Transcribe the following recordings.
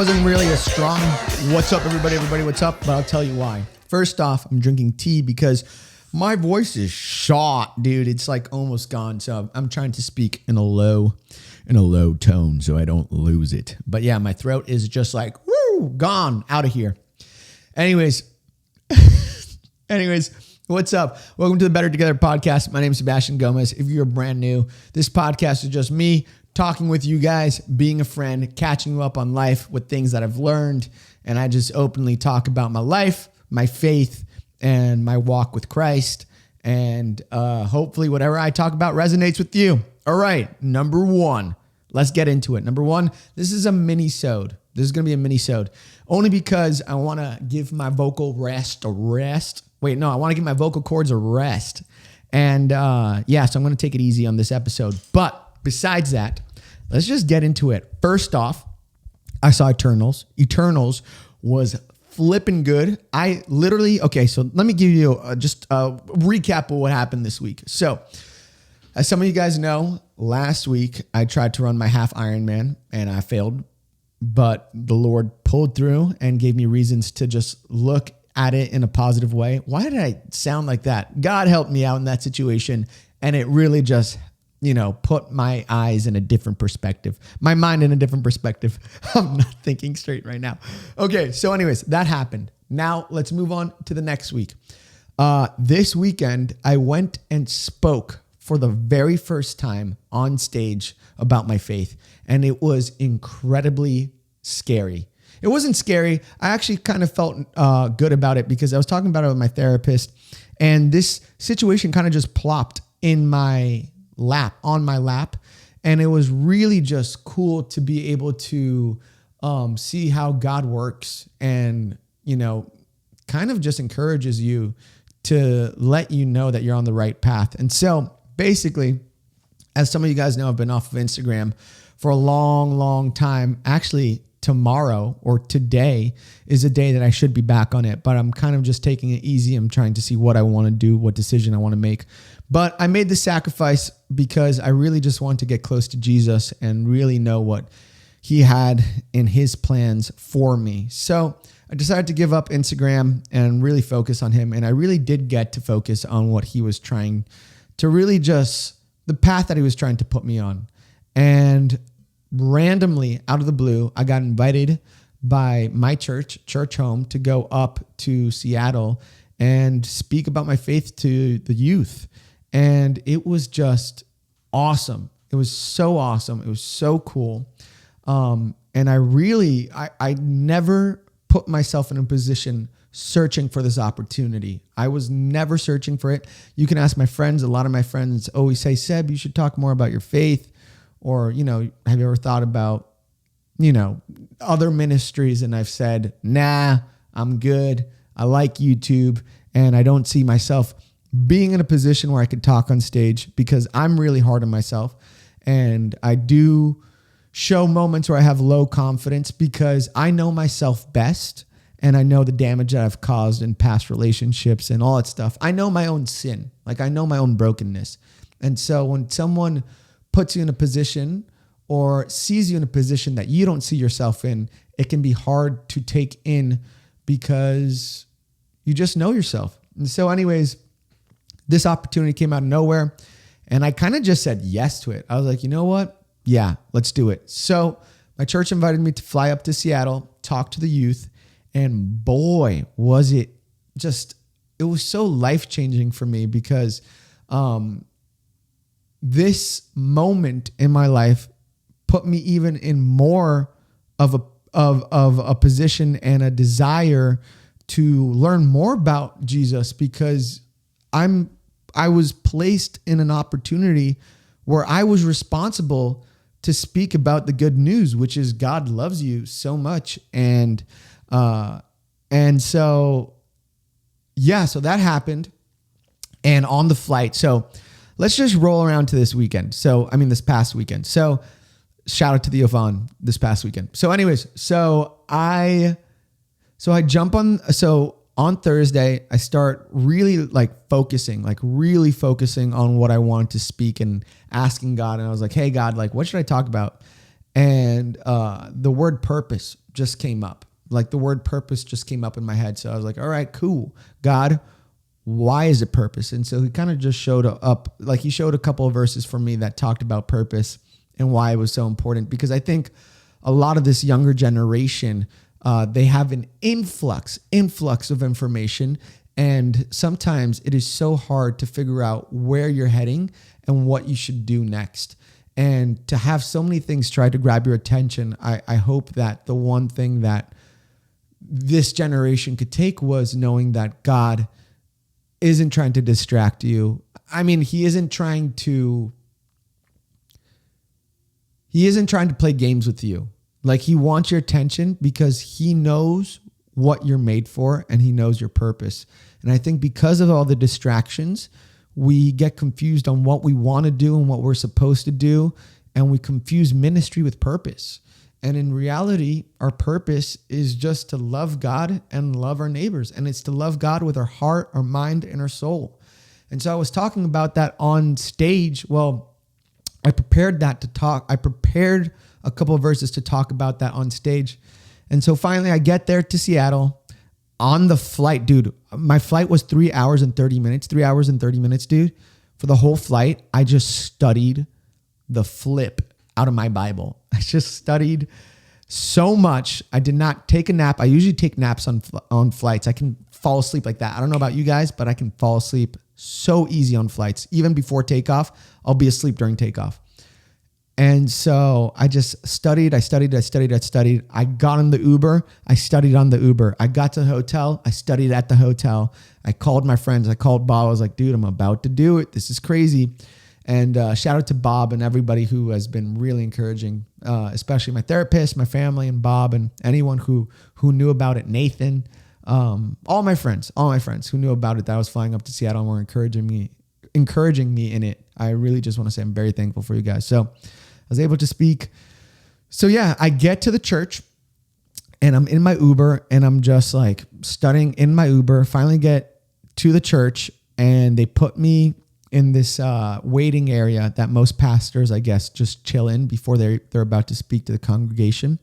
wasn't really a strong what's up, everybody, what's up, but I'll tell you why. First off, I'm drinking tea because my voice is shot, dude. It's like almost gone. So I'm trying to speak in a low tone so I don't lose it. But yeah, my throat is just like, woo, gone, out of here. Anyways, what's up? Welcome to the Better Together podcast. My name is Sebastian Gomez. If you're brand new, this podcast is just me talking with you guys, being a friend, catching you up on life with things that I've learned. And I just openly talk about my life, my faith, and my walk with Christ. And hopefully whatever I talk about resonates with you. All right, number one. Let's get into it. Number one, this is a mini-sode. This is going to be a mini-sode. Only because I want to give my vocal rest a rest. Wait, no, I want to give my vocal cords a rest. And so I'm going to take it easy on this episode. But besides that, let's just get into it. First off, I saw Eternals. Eternals was flipping good. So let me give you just a recap of what happened this week. So, as some of you guys know, last week I tried to run my half Ironman and I failed, but the Lord pulled through and gave me reasons to just look at it in a positive way. Why did I sound like that? God helped me out in that situation, and it really just, put my eyes in a different perspective, my mind in a different perspective. I'm not thinking straight right now. Okay, so anyways, that happened. Now let's move on to the next week. This weekend, I went and spoke for the very first time on stage about my faith, and it was incredibly scary. It wasn't scary. I actually kind of felt good about it because I was talking about it with my therapist, and this situation kind of just plopped on my lap, and it was really just cool to be able to see how God works, and kind of just encourages you to let you know that you're on the right path. And so basically, as some of you guys know, I've been off of Instagram for a long time. Actually, tomorrow or today is a day that I should be back on it, but I'm kind of just taking it easy. I'm trying to see what I want to do, what decision I want to make. But I made the sacrifice because I really just want to get close to Jesus and really know what he had in his plans for me. So I decided to give up Instagram and really focus on him. And I really did get to focus on what he was trying to really just, the path that he was trying to put me on. And randomly, out of the blue, I got invited by my church home, to go up to Seattle and speak about my faith to the youth. And it was just awesome. It was so awesome. It was so cool. And I never put myself in a position searching for this opportunity. I was never searching for it. You can ask my friends. A lot of my friends always say, Seb, you should talk more about your faith. Or, have you ever thought about, other ministries? And I've said, nah, I'm good. I like YouTube, and I don't see myself being in a position where I could talk on stage because I'm really hard on myself. And I do show moments where I have low confidence because I know myself best. And I know the damage that I've caused in past relationships and all that stuff. I know my own sin. Like, I know my own brokenness. And so when someone puts you in a position or sees you in a position that you don't see yourself in, it can be hard to take in because you just know yourself. And so anyways, this opportunity came out of nowhere, and I kind of just said yes to it. I was like, you know what? Yeah, let's do it. So my church invited me to fly up to Seattle, talk to the youth. And boy, was it was so life-changing for me because this moment in my life put me even in more of a position and a desire to learn more about Jesus, because I was placed in an opportunity where I was responsible to speak about the good news, which is God loves you so much. And so that happened. And on the flight, so let's just roll around to this past weekend. So shout out to the Yvonne this past weekend. So anyways, I jump on Thursday, I start really focusing on what I wanted to speak and asking God. And I was like, hey God, what should I talk about? And the word purpose just came up. Like the word purpose just came up in my head. So I was like, all right, cool. God, why is it purpose? And so he kind of just showed up, like he showed a couple of verses for me that talked about purpose and why it was so important. Because I think a lot of this younger generation, they have an influx of information. And sometimes it is so hard to figure out where you're heading and what you should do next. And to have so many things try to grab your attention, I hope that the one thing that this generation could take was knowing that God isn't trying to distract you. I mean, he isn't trying to play games with you. Like he wants your attention because he knows what you're made for and he knows your purpose. And I think because of all the distractions, we get confused on what we want to do and what we're supposed to do. And we confuse ministry with purpose. And in reality, our purpose is just to love God and love our neighbors. And it's to love God with our heart, our mind, and our soul. And so I was talking about that on stage. Well, I prepared a couple of verses to talk about that on stage. And so finally I get there to Seattle on the flight, dude. My flight was 3 hours and 30 minutes, dude. For the whole flight, I just studied the flip out of my Bible. I just studied so much. I did not take a nap. I usually take naps on flights. I can fall asleep like that. I don't know about you guys, but I can fall asleep so easy on flights. Even before takeoff, I'll be asleep during takeoff. And so I just studied. I got on the Uber. I studied on the Uber. I got to the hotel. I studied at the hotel. I called my friends. I called Bob. I was like, dude, I'm about to do it. This is crazy. And shout out to Bob and everybody who has been really encouraging, especially my therapist, my family, and Bob, and anyone who knew about it. Nathan, all my friends who knew about it, that I was flying up to Seattle and were encouraging me in it. I really just want to say I'm very thankful for you guys. So I was able to speak. So yeah, I get to the church and I'm in my Uber and I'm just like studying in my Uber, finally get to the church and they put me in this waiting area that most pastors, I guess, just chill in before they're about to speak to the congregation.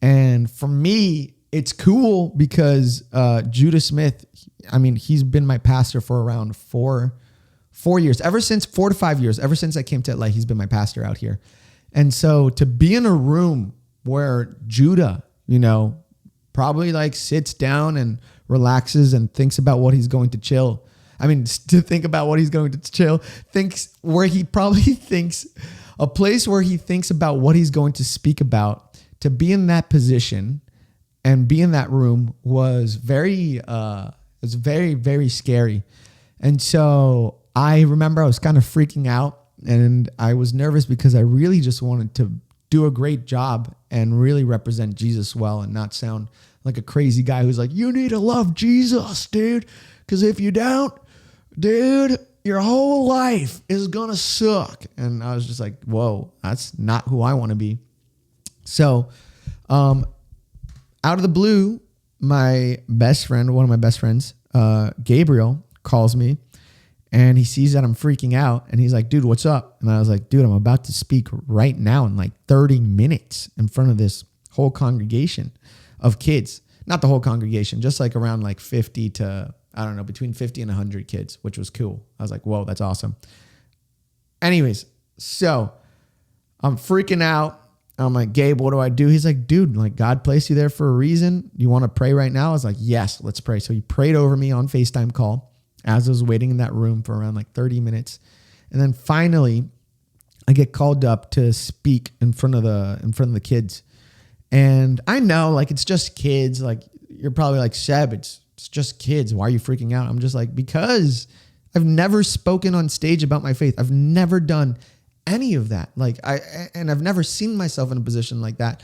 And for me, it's cool because Judah Smith, I mean, he's been my pastor for around 4 years, 4 to 5 years, ever since I came to LA, he's been my pastor out here. And so to be in a room where Judah, probably like sits down and relaxes and thinks about what he's going to chill. To think about what he's going to chill, a place where he thinks about what he's going to speak about, to be in that position and be in that room was very, very scary. And so I remember I was kind of freaking out and I was nervous because I really just wanted to do a great job and really represent Jesus well and not sound like a crazy guy who's like, you need to love Jesus, dude. Because if you don't, dude, your whole life is going to suck. And I was just like, whoa, that's not who I want to be. So out of the blue, my best friend, one of my best friends, Gabriel, calls me and he sees that I'm freaking out and he's like, dude, what's up? And I was like, dude, I'm about to speak right now in like 30 minutes in front of this whole congregation of kids. Not the whole congregation, just like around like 50 to, I don't know, between 50 and 100 kids, which was cool. I was like, whoa, that's awesome. Anyways, so I'm freaking out. I'm like, Gabe, what do I do? He's like, dude, like God placed you there for a reason. You want to pray right now? I was like, yes, let's pray. So he prayed over me on FaceTime call as I was waiting in that room for around like 30 minutes. And then finally I get called up to speak in front of the kids. And I know like, it's just kids. Like you're probably like, Seb, it's just kids. Why are you freaking out? I'm just like, because I've never spoken on stage about my faith. I've never done any of that. I've never seen myself in a position like that.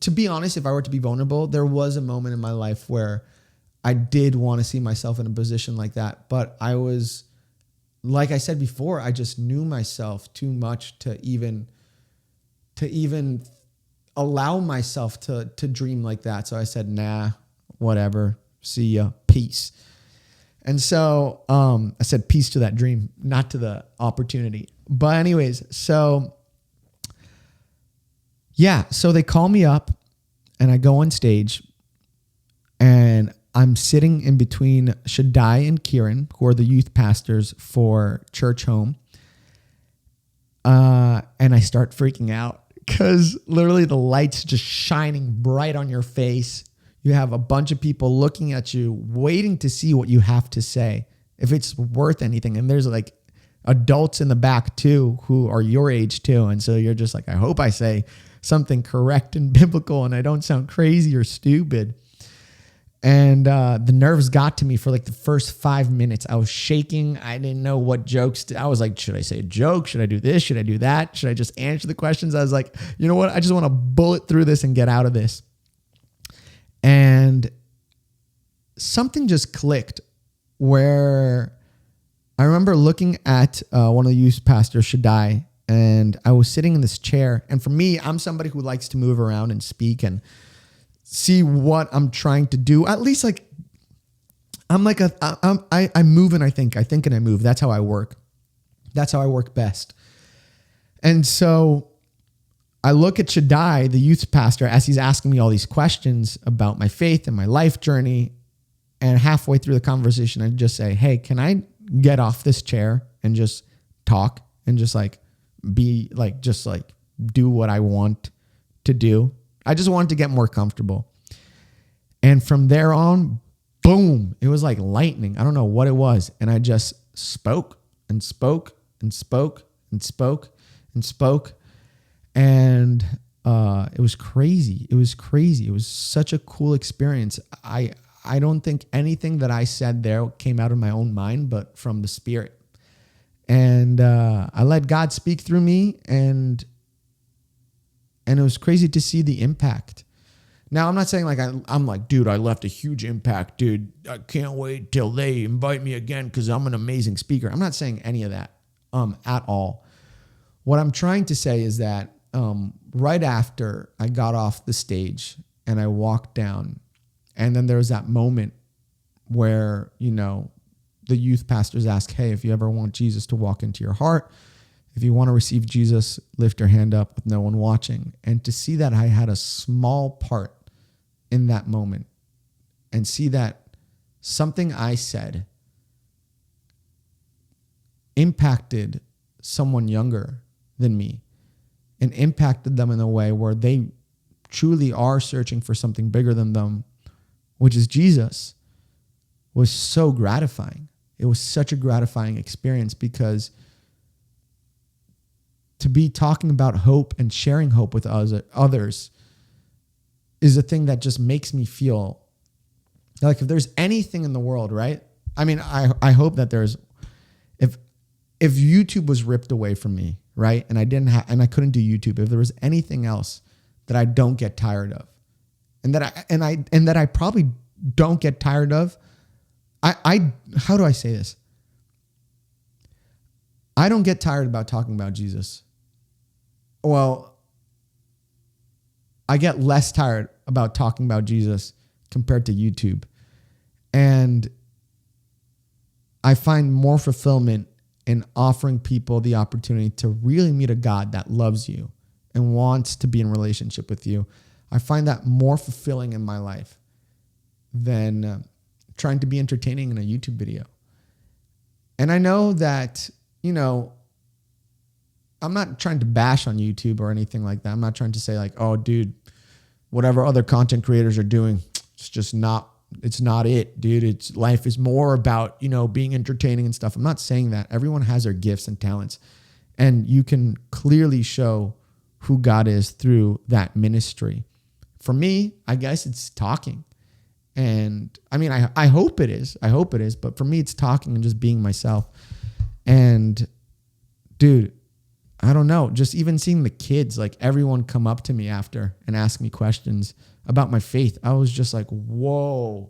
To be honest, if I were to be vulnerable, there was a moment in my life where I did want to see myself in a position like that. But I was, like I said before, I just knew myself too much to even allow myself to dream like that. So I said, nah, whatever. See ya. Peace. And so I said peace to that dream, not to the opportunity. But anyways, so yeah, so they call me up and I go on stage, and I'm sitting in between Shaddai and Kieran, who are the youth pastors for Church Home. And I start freaking out because literally the light's just shining bright on your face. You have a bunch of people looking at you, waiting to see what you have to say, if it's worth anything. And there's like adults in the back too, who are your age too. And so you're just like, I hope I say something correct and biblical and I don't sound crazy or stupid. And the nerves got to me for like the first 5 minutes. I was shaking. I didn't know what jokes. I was like, should I say a joke? Should I do this? Should I do that? Should I just answer the questions? I was like, you know what? I just want to bullet through this and get out of this. And something just clicked where I remember looking at one of the youth pastors, Shaddai, and I was sitting in this chair. And for me, I'm somebody who likes to move around and speak and see what I'm trying to do. At least like, I move and I think and I move. That's how I work. That's how I work best. And so I look at Shaddai, the youth pastor, as he's asking me all these questions about my faith and my life journey. And halfway through the conversation, I just say, hey, can I get off this chair and just talk and just like be like, just like do what I want to do? I just wanted to get more comfortable. And from there on, boom, it was like lightning. I don't know what it was. And I just spoke and spoke and spoke and spoke and spoke. And it was crazy. It was crazy. It was such a cool experience. I don't think anything that I said there came out of my own mind, but from the Spirit. And I let God speak through me, and it was crazy to see the impact. Now, I'm not saying like I'm like, dude, I left a huge impact, dude. I can't wait till they invite me again because I'm an amazing speaker. I'm not saying any of that at all. What I'm trying to say is that right after I got off the stage and I walked down, and then there was that moment where, you know, the youth pastors ask, hey, if you ever want Jesus to walk into your heart, if you want to receive Jesus, lift your hand up with no one watching. And to see that I had a small part in that moment, and see that something I said impacted someone younger than me and impacted them in a way where they truly are searching for something bigger than them, which is Jesus, was so gratifying. It was such a gratifying experience, because to be talking about hope and sharing hope with others is a thing that just makes me feel like if there's anything in the world, right? I mean, I hope that there's, if YouTube was ripped away from me, right? And I couldn't do YouTube, if there was anything else that I don't get tired of, and that I probably don't get tired of, how do I say this? I don't get tired about talking about Jesus. Well, I get less tired about talking about Jesus compared to YouTube. And I find more fulfillment in offering people the opportunity to really meet a God that loves you and wants to be in relationship with you. I find that more fulfilling in my life than trying to be entertaining in a YouTube video. And I know that, you know, I'm not trying to bash on YouTube or anything like that. I'm not trying to say like, oh, dude, whatever other content creators are doing, it's not it, dude. Life is more about, you know, being entertaining and stuff. I'm not saying that. Everyone has their gifts and talents, and you can clearly show who God is through that ministry. For me, I guess it's talking. And I mean, I hope it is. But for me, it's talking and just being myself. And dude, I don't know, just even seeing the kids, like everyone come up to me after and ask me questions about my faith. I was just like, whoa,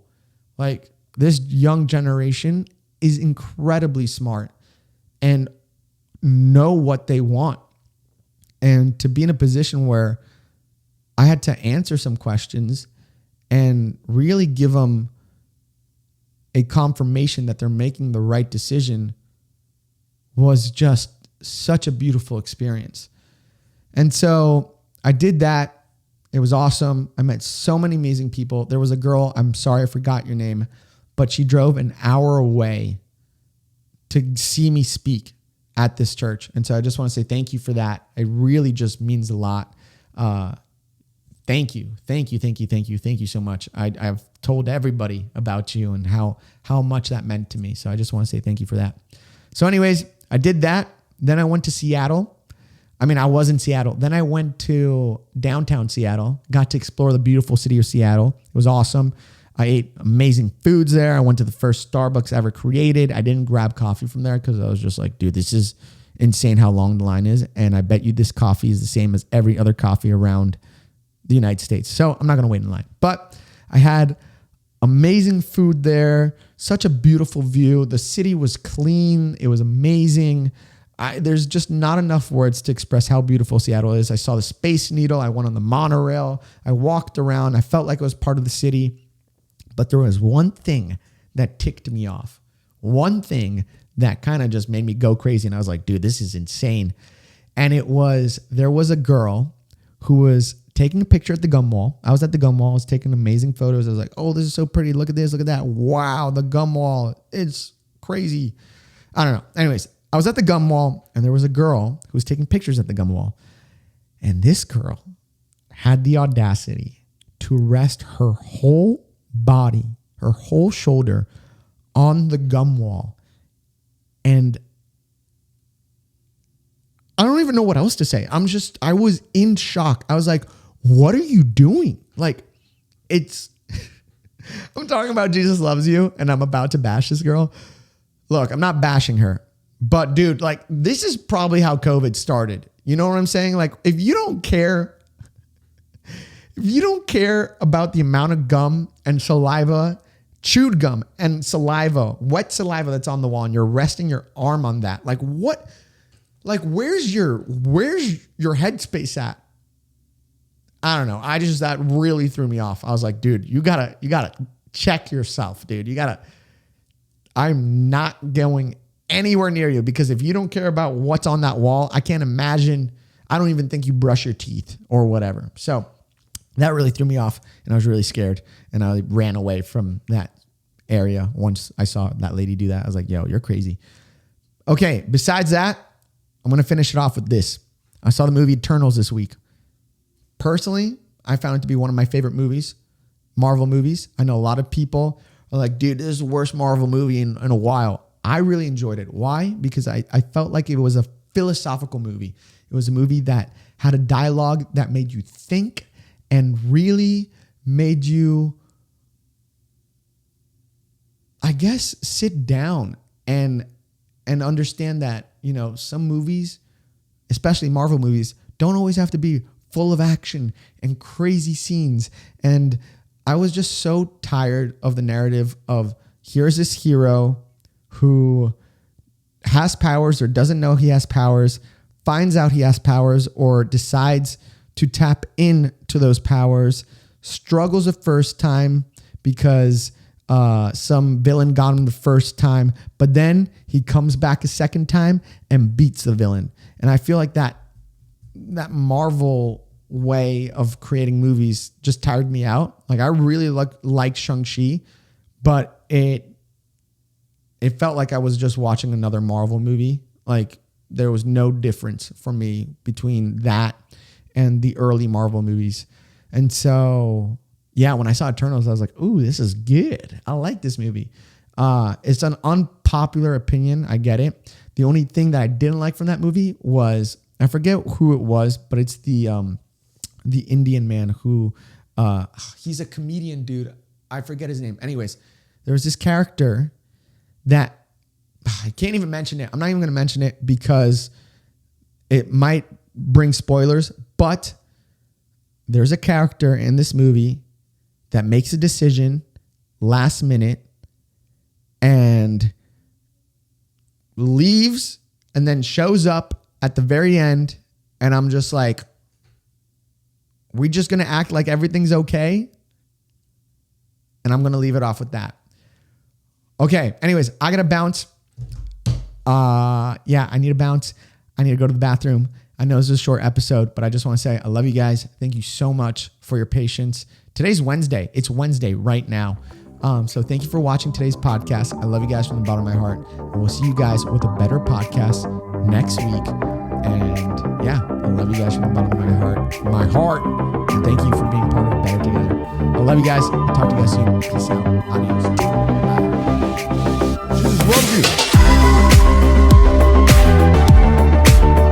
like this young generation is incredibly smart and know what they want. And to be in a position where I had to answer some questions and really give them a confirmation that they're making the right decision was just such a beautiful experience. And so I did that. It was awesome. I met so many amazing people. There was a girl, I'm sorry I forgot your name, but she drove an hour away to see me speak at this church. And so I just want to say thank you for that. It really just means a lot. Thank you. Thank you. Thank you. Thank you. Thank you so much. I've told everybody about you and how much that meant to me. So I just want to say thank you for that. So anyways, I did that. Then I went to Seattle. I mean, I was in Seattle. Then I went to downtown Seattle, got to explore the beautiful city of Seattle. It was awesome. I ate amazing foods there. I went to the first Starbucks ever created. I didn't grab coffee from there because I was just like, dude, this is insane how long the line is. And I bet you this coffee is the same as every other coffee around the United States. So I'm not going to wait in line. But I had amazing food there. Such a beautiful view. The city was clean. It was amazing. There's just not enough words to express how beautiful Seattle is. I saw the Space Needle. I went on the monorail. I walked around. I felt like I was part of the city. But there was one thing that ticked me off. One thing that kind of just made me go crazy. And I was like, dude, this is insane. And there was a girl who was taking a picture at the gum wall. I was at the gum wall. I was taking amazing photos. I was like, oh, this is so pretty. Look at this. Look at that. Wow, the gum wall. It's crazy. I don't know. Anyways, I was at the gum wall and there was a girl who was taking pictures at the gum wall. And this girl had the audacity to rest her whole body, her whole shoulder on the gum wall. And I don't even know what else to say. I was in shock. I was like, what are you doing? Like, I'm talking about Jesus loves you and I'm about to bash this girl. Look, I'm not bashing her, but dude, like, this is probably how COVID started. You know what I'm saying? Like, if you don't care about the amount of gum and saliva, chewed gum and saliva, wet saliva that's on the wall and you're resting your arm on that, like what? Like, where's your headspace at? I don't know. That really threw me off. I was like, dude, you gotta check yourself, dude. I'm not going anywhere near you because if you don't care about what's on that wall, I can't imagine. I don't even think you brush your teeth or whatever. So that really threw me off and I was really scared and I ran away from that area once I saw that lady do that. I was like, yo, you're crazy. Okay. Besides that, I'm going to finish it off with this. I saw the movie Eternals this week. Personally, I found it to be one of my favorite movies, Marvel movies. I know a lot of people are like, dude, this is the worst Marvel movie in a while. I really enjoyed it. Why? Because I felt like it was a philosophical movie. It was a movie that had a dialogue that made you think and really made you, I guess, sit down and understand that, you know, some movies, especially Marvel movies, don't always have to be full of action and crazy scenes. And I was just so tired of the narrative of here's this hero who has powers or doesn't know he has powers, finds out he has powers or decides to tap into those powers, struggles the first time because some villain got him the first time, but then he comes back a second time and beats the villain. And I feel like that Marvel way of creating movies just tired me out. Like, I really like Shang-Chi, but it felt like I was just watching another Marvel movie. Like, there was no difference for me between that and the early Marvel movies. And so, yeah, when I saw Eternals, I was like, ooh, this is good. I like this movie. It's an unpopular opinion. I get it. The only thing that I didn't like from that movie was, I forget who it was, but it's the Indian man who, he's a comedian dude. I forget his name. Anyways, there was this character that I can't even mention it. I'm not even going to mention it because it might bring spoilers, but there's a character in this movie that makes a decision last minute and leaves and then shows up at the very end. And I'm just like, we just going to act like everything's okay. And I'm going to leave it off with that. Okay. Anyways, I got to bounce. I need to bounce. I need to go to the bathroom. I know this is a short episode, but I just want to say I love you guys. Thank you so much for your patience. Today's Wednesday. It's Wednesday right now. So thank you for watching today's podcast. I love you guys from the bottom of my heart. And we'll see you guys with a better podcast next week. And yeah, I love you guys from the bottom of my heart. And thank you for being part of Better Together. I love you guys. I'll talk to you guys soon. Peace out. Adios. Bye. Jesus loves you.